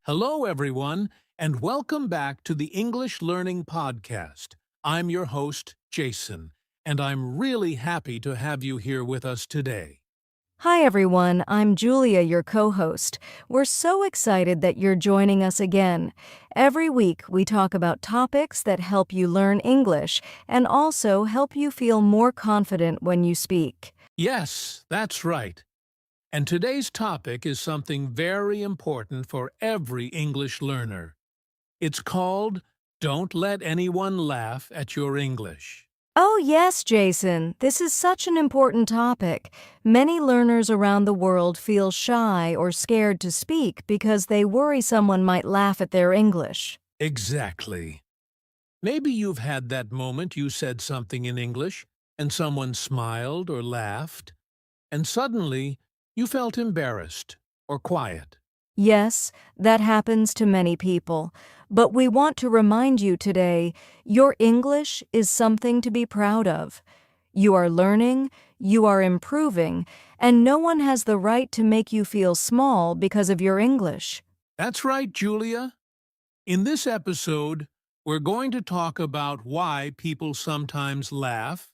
Hello, everyone, and welcome back to the English Learning Podcast. I'm your host, Jason, and I'm really happy to have you here with us today. Hi, everyone. I'm Julia, your co host. We're so excited that you're joining us again. Every week, we talk about topics that help you learn English and also help you feel more confident when you speak. Yes, that's right. And today's topic is something very important for every English learner. It's called Don't Let Anyone Laugh at Your English. Oh, yes, Jason. This is such an important topic. Many learners around the world feel shy or scared to speak because they worry someone might laugh at their English. Exactly. Maybe you've had that moment you said something in English and someone smiled or laughed, and suddenly you felt embarrassed or quiet. Yes, that happens to many people. But we want to remind you today, your English is something to be proud of. You are learning, you are improving, and no one has the right to make you feel small because of your English. That's right, Julia. In this episode, we're going to talk about why people sometimes laugh,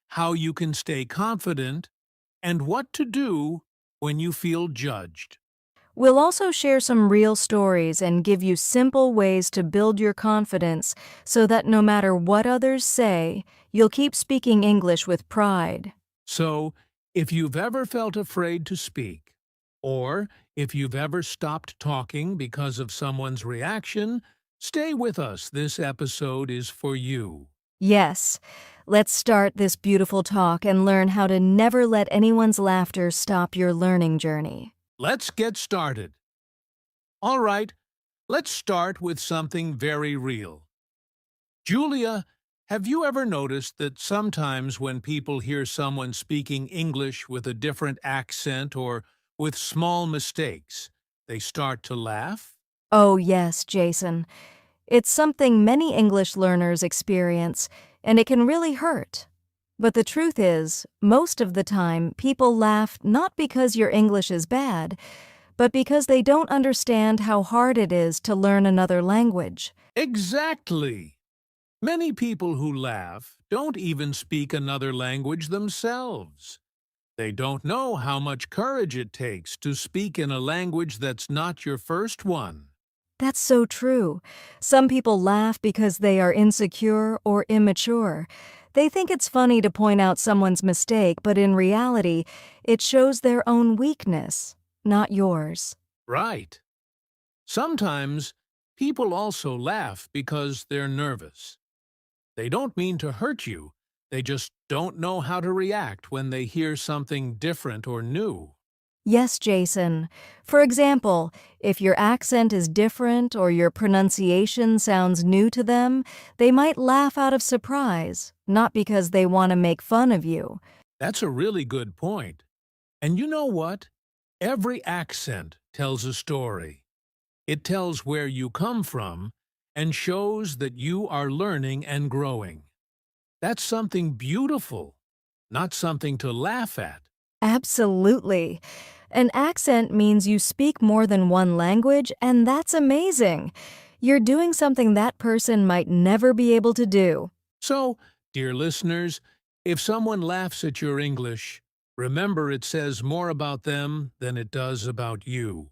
how you can stay confident, and what to do when you feel judged. We'll also share some real stories and give you simple ways to build your confidence so that no matter what others say, you'll keep speaking English with pride. So, if you've ever felt afraid to speak, or if you've ever stopped talking because of someone's reaction, stay with us. This episode is for you. Yes, let's start this beautiful talk and learn how to never let anyone's laughter stop your learning journey. Let's get started. All right, let's start with something very real. Julia, have you ever noticed that sometimes when people hear someone speaking English with a different accent or with small mistakes, they start to laugh? Oh, yes, Jason. It's something many English learners experience, and it can really hurt. But the truth is, most of the time, people laugh not because your English is bad, but because they don't understand how hard it is to learn another language. Exactly. Many people who laugh don't even speak another language themselves. They don't know how much courage it takes to speak in a language that's not your first one. That's so true. Some people laugh because they are insecure or immature. They think it's funny to point out someone's mistake, but in reality, it shows their own weakness, not yours. Right. Sometimes people also laugh because they're nervous. They don't mean to hurt you, they just don't know how to react when they hear something different or new. Yes, Jason. For example, if your accent is different or your pronunciation sounds new to them, they might laugh out of surprise, not because they want to make fun of you. That's a really good point. And you know what? Every accent tells a story. It tells where you come from and shows that you are learning and growing. That's something beautiful, not something to laugh at. Absolutely. An accent means you speak more than one language, and that's amazing. You're doing something that person might never be able to do. So, dear listeners, if someone laughs at your English, remember it says more about them than it does about you.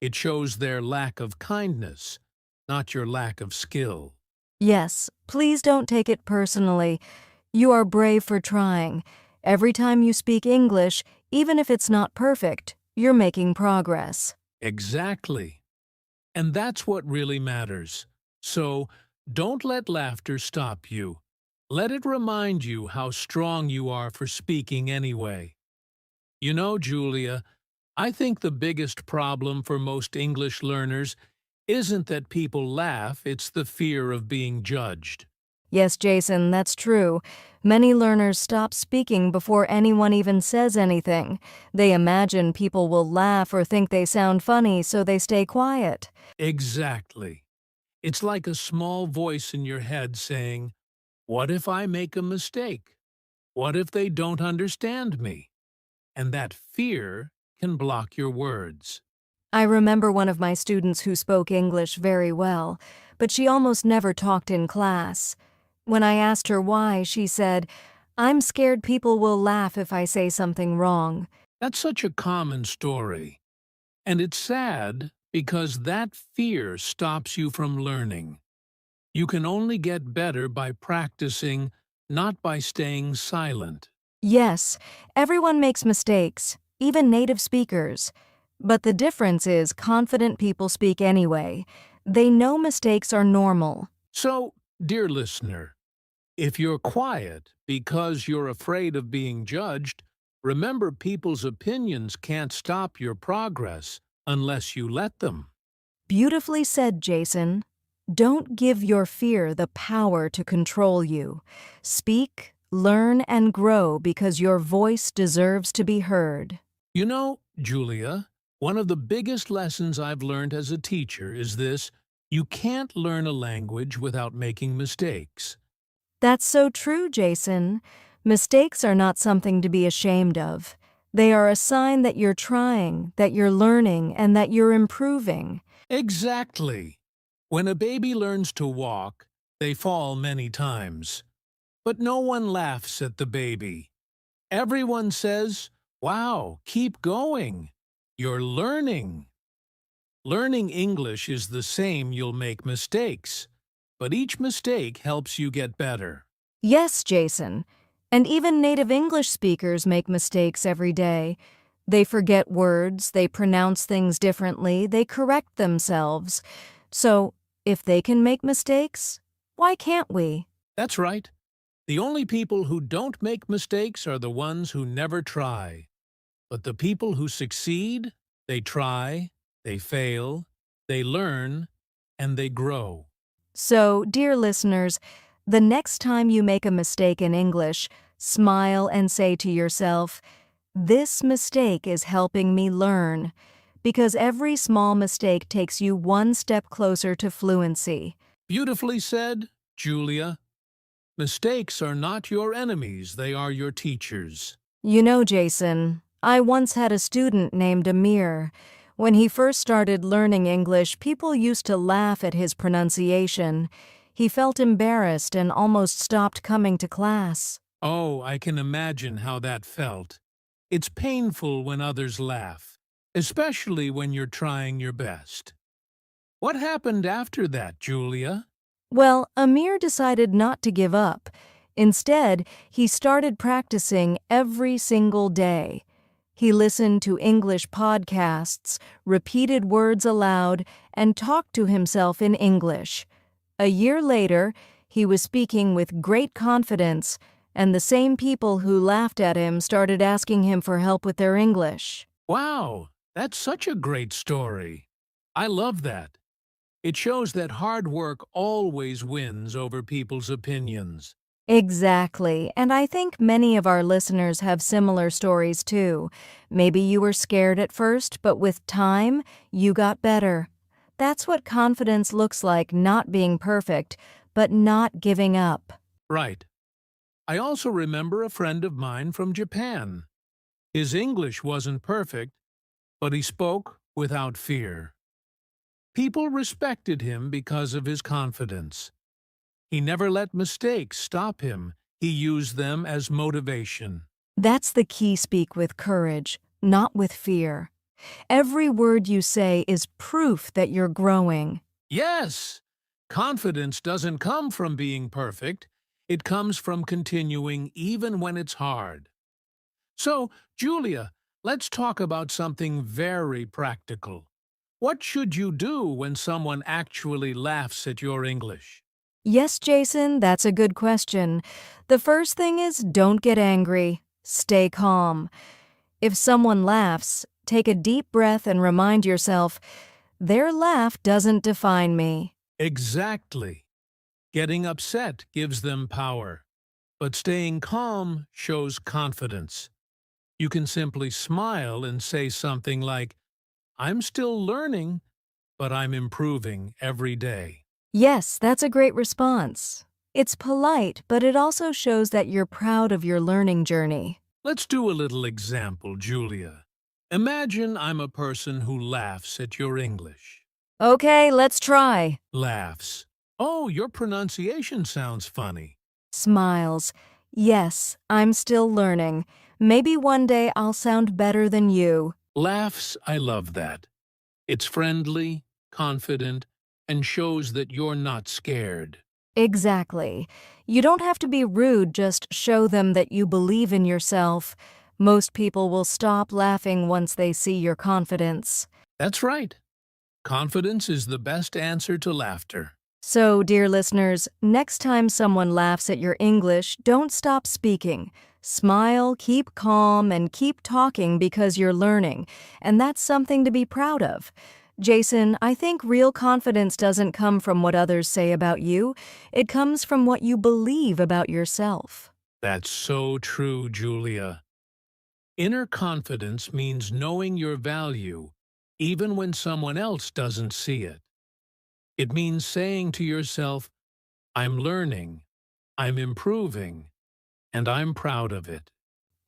It shows their lack of kindness, not your lack of skill. Yes, please don't take it personally. You are brave for trying. Every time you speak English, even if it's not perfect, you're making progress. Exactly. And that's what really matters. So, don't let laughter stop you. Let it remind you how strong you are for speaking anyway. You know, Julia, I think the biggest problem for most English learners isn't that people laugh, it's the fear of being judged. Yes, Jason, that's true. Many learners stop speaking before anyone even says anything. They imagine people will laugh or think they sound funny, so they stay quiet. Exactly. It's like a small voice in your head saying, "What if I make a mistake? What if they don't understand me?" And that fear can block your words. I remember one of my students who spoke English very well, but she almost never talked in class. When I asked her why, she said, "I'm scared people will laugh if I say something wrong." That's such a common story. And it's sad because that fear stops you from learning. You can only get better by practicing, not by staying silent. Yes, everyone makes mistakes, even native speakers. But the difference is confident people speak anyway. They know mistakes are normal. So, dear listener, if you're quiet because you're afraid of being judged, remember people's opinions can't stop your progress unless you let them. Beautifully said, Jason. Don't give your fear the power to control you. Speak, learn, and grow because your voice deserves to be heard. You know, Julia, one of the biggest lessons I've learned as a teacher is this: you can't learn a language without making mistakes. That's so true, Jason. Mistakes are not something to be ashamed of. They are a sign that you're trying, that you're learning, and that you're improving. Exactly. When a baby learns to walk, they fall many times. But no one laughs at the baby. Everyone says, "Wow, keep going. You're learning." Learning English is the same. You'll make mistakes, but each mistake helps you get better. Yes, Jason. And even native English speakers make mistakes every day. They forget words, they pronounce things differently, they correct themselves. So, if they can make mistakes, why can't we? That's right. The only people who don't make mistakes are the ones who never try. But the people who succeed, they try, they fail, they learn, and they grow. So, dear listeners, the next time you make a mistake in English, smile and say to yourself, "This mistake is helping me learn," because every small mistake takes you one step closer to fluency. Beautifully said, Julia. Mistakes are not your enemies, they are your teachers. You know, Jason, I once had a student named Amir. When he first started learning English, people used to laugh at his pronunciation. He felt embarrassed and almost stopped coming to class. Oh, I can imagine how that felt. It's painful when others laugh, especially when you're trying your best. What happened after that, Julia? Well, Amir decided not to give up. Instead, he started practicing every single day. He listened to English podcasts, repeated words aloud, and talked to himself in English. A year later, he was speaking with great confidence, and the same people who laughed at him started asking him for help with their English. Wow, that's such a great story. I love that. It shows that hard work always wins over people's opinions. Exactly, and I think many of our listeners have similar stories too. Maybe you were scared at first, but with time, you got better. That's what confidence looks like, not being perfect, but not giving up. Right. I also remember a friend of mine from Japan. His English wasn't perfect, but he spoke without fear. People respected him because of his confidence. He never let mistakes stop him. He used them as motivation. That's the key. Speak with courage, not with fear. Every word you say is proof that you're growing. Yes, confidence doesn't come from being perfect. It comes from continuing even when it's hard. So, Julia, let's talk about something very practical. What should you do when someone actually laughs at your English? Yes, Jason, that's a good question. The first thing is don't get angry. Stay calm. If someone laughs, take a deep breath and remind yourself, their laugh doesn't define me. Exactly. Getting upset gives them power, but staying calm shows confidence. You can simply smile and say something like, "I'm still learning, but I'm improving every day." Yes, that's a great response. It's polite, but it also shows that you're proud of your learning journey. Let's do a little example, Julia. Imagine I'm a person who laughs at your English. Okay, let's try. Laughs. Oh, your pronunciation sounds funny. Smiles. Yes, I'm still learning. Maybe one day I'll sound better than you. Laughs, I love that. It's friendly, confident, and shows that you're not scared. Exactly. You don't have to be rude, just show them that you believe in yourself. Most people will stop laughing once they see your confidence. That's right. Confidence is the best answer to laughter. So, dear listeners, next time someone laughs at your English, don't stop speaking. Smile, keep calm, and keep talking because you're learning, and that's something to be proud of. Jason, I think real confidence doesn't come from what others say about you. It comes from what you believe about yourself. That's so true, Julia. Inner confidence means knowing your value, even when someone else doesn't see it. It means saying to yourself, I'm learning, I'm improving, and I'm proud of it.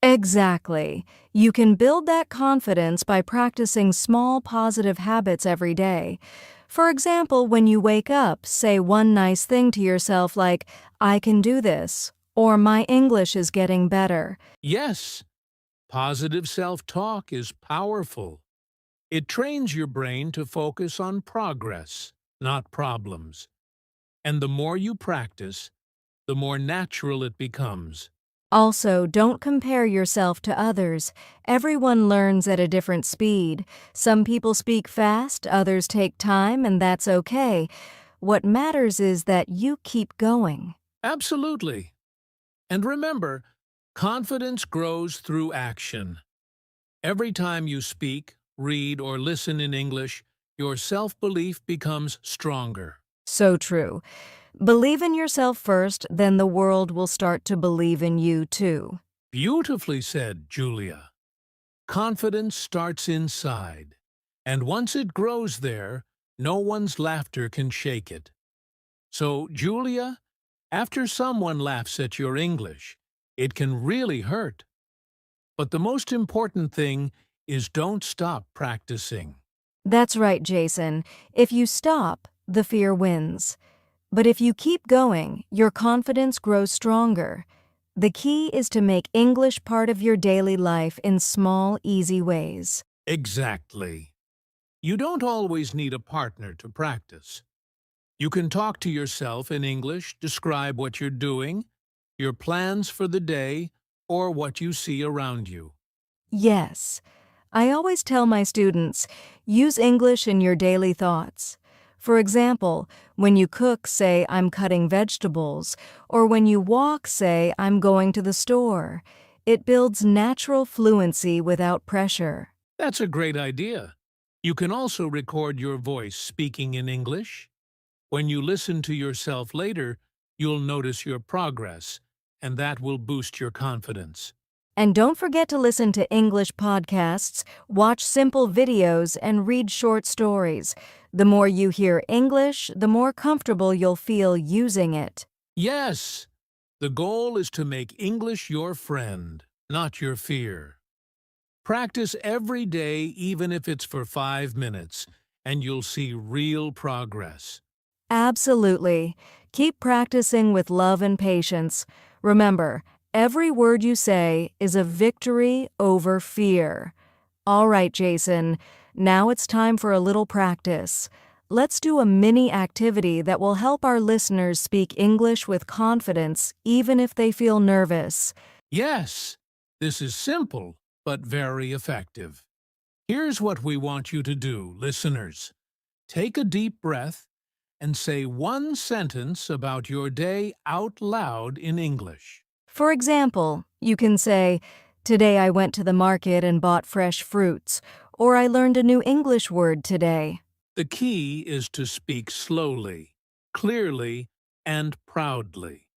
Exactly. You can build that confidence by practicing small positive habits every day. For example, when you wake up, say one nice thing to yourself like, I can do this, or my English is getting better. Yes, positive self-talk is powerful. It trains your brain to focus on progress, not problems. And the more you practice, the more natural it becomes. Also, don't compare yourself to others. Everyone learns at a different speed. Some people speak fast, others take time, and that's okay. What matters is that you keep going. Absolutely. And remember, confidence grows through action. Every time you speak, read, or listen in English, your self-belief becomes stronger. So true. Believe in yourself first, then the world will start to believe in you too. Beautifully said, Julia. Confidence starts inside, and once it grows there, no one's laughter can shake it. So, Julia, after someone laughs at your English, it can really hurt. But the most important thing is don't stop practicing. That's right, Jason. If you stop, the fear wins. But if you keep going, your confidence grows stronger. The key is to make English part of your daily life in small, easy ways. Exactly. You don't always need a partner to practice. You can talk to yourself in English, describe what you're doing, your plans for the day, or what you see around you. Yes, I always tell my students, use English in your daily thoughts. For example, when you cook, say, I'm cutting vegetables, or when you walk, say, I'm going to the store. It builds natural fluency without pressure. That's a great idea. You can also record your voice speaking in English. When you listen to yourself later, you'll notice your progress, and that will boost your confidence. And don't forget to listen to English podcasts, watch simple videos, and read short stories. The more you hear English, the more comfortable you'll feel using it. Yes, the goal is to make English your friend, not your fear. Practice every day, even if it's for 5 minutes, and you'll see real progress. Absolutely. Keep practicing with love and patience. Remember, every word you say is a victory over fear. All right, Jason, now it's time for a little practice. Let's do a mini activity that will help our listeners speak English with confidence, even if they feel nervous. Yes, this is simple, but very effective. Here's what we want you to do, listeners. Take a deep breath and say one sentence about your day out loud in English. For example, you can say, Today I went to the market and bought fresh fruits, or I learned a new English word today. The key is to speak slowly, clearly, and proudly.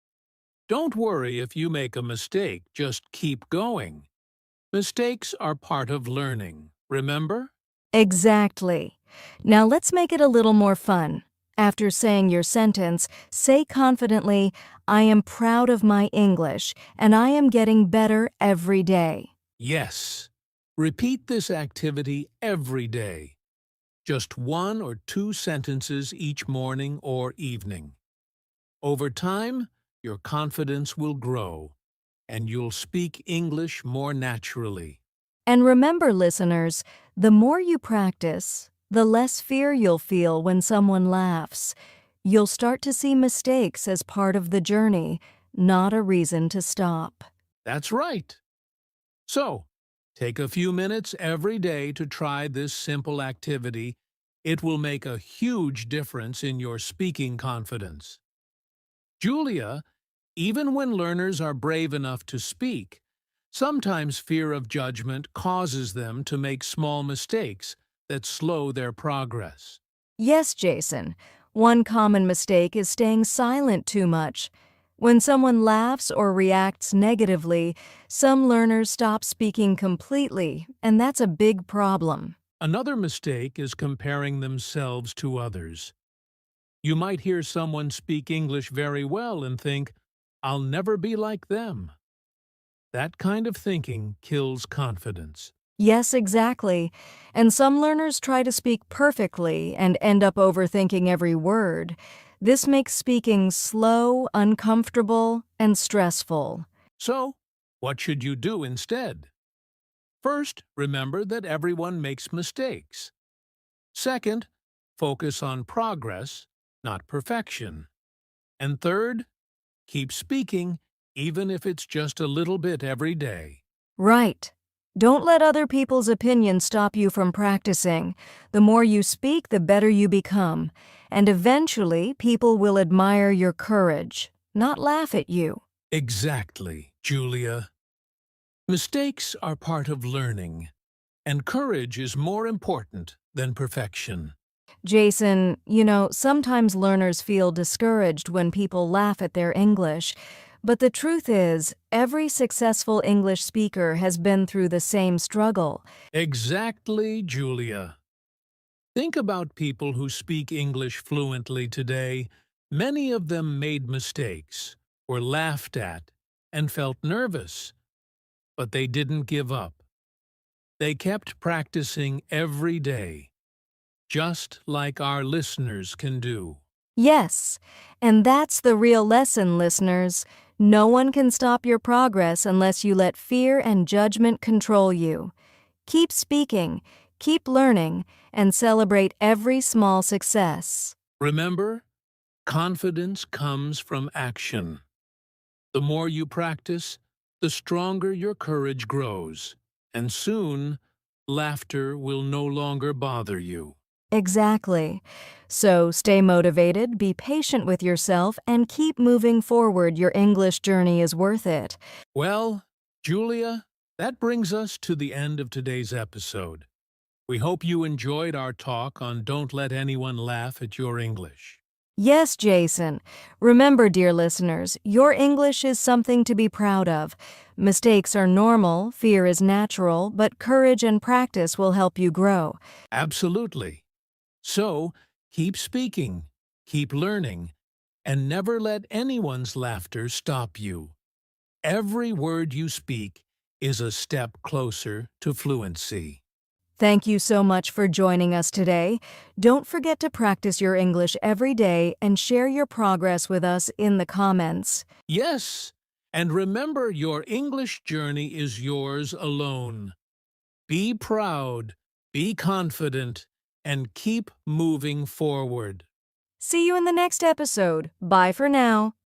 Don't worry if you make a mistake, just keep going. Mistakes are part of learning, remember? Exactly. Now let's make it a little more fun. After saying your sentence, say confidently, I am proud of my English, and I am getting better every day. Yes. Repeat this activity every day, just 1 or 2 sentences each morning or evening. Over time, your confidence will grow, and you'll speak English more naturally. And remember, listeners, the more you practice, the less fear you'll feel when someone laughs. You'll start to see mistakes as part of the journey, not a reason to stop. That's right. So, take a few minutes every day to try this simple activity. It will make a huge difference in your speaking confidence. Julia, even when learners are brave enough to speak, sometimes fear of judgment causes them to make small mistakes that slow their progress. Yes, Jason. One common mistake is staying silent too much. When someone laughs or reacts negatively, some learners stop speaking completely, and that's a big problem. Another mistake is comparing themselves to others. You might hear someone speak English very well and think, "I'll never be like them." That kind of thinking kills confidence. Yes, exactly. And some learners try to speak perfectly and end up overthinking every word. This makes speaking slow, uncomfortable, and stressful. So, what should you do instead? First, remember that everyone makes mistakes. Second, focus on progress, not perfection. And third, keep speaking, even if it's just a little bit every day. Right. Don't let other people's opinions stop you from practicing. The more you speak, the better you become. And eventually, people will admire your courage, not laugh at you. Exactly, Julia. Mistakes are part of learning, and courage is more important than perfection. Jason, sometimes learners feel discouraged when people laugh at their English. But the truth is, every successful English speaker has been through the same struggle. Exactly, Julia. Think about people who speak English fluently today. Many of them made mistakes, were laughed at, and felt nervous. But they didn't give up. They kept practicing every day, just like our listeners can do. Yes, and that's the real lesson, listeners. No one can stop your progress unless you let fear and judgment control you. Keep speaking, keep learning, and celebrate every small success. Remember, confidence comes from action. The more you practice, the stronger your courage grows, and soon, laughter will no longer bother you. Exactly. So stay motivated, be patient with yourself, and keep moving forward. Your English journey is worth it. Well, Julia, that brings us to the end of today's episode. We hope you enjoyed our talk on Don't Let Anyone Laugh at Your English. Yes, Jason. Remember, dear listeners, your English is something to be proud of. Mistakes are normal, fear is natural, but courage and practice will help you grow. Absolutely. So, keep speaking, keep learning, and never let anyone's laughter stop you. Every word you speak is a step closer to fluency. Thank you so much for joining us today. Don't forget to practice your English every day and share your progress with us in the comments. Yes, and remember your English journey is yours alone. Be proud, be confident, and keep moving forward. See you in the next episode. Bye for now.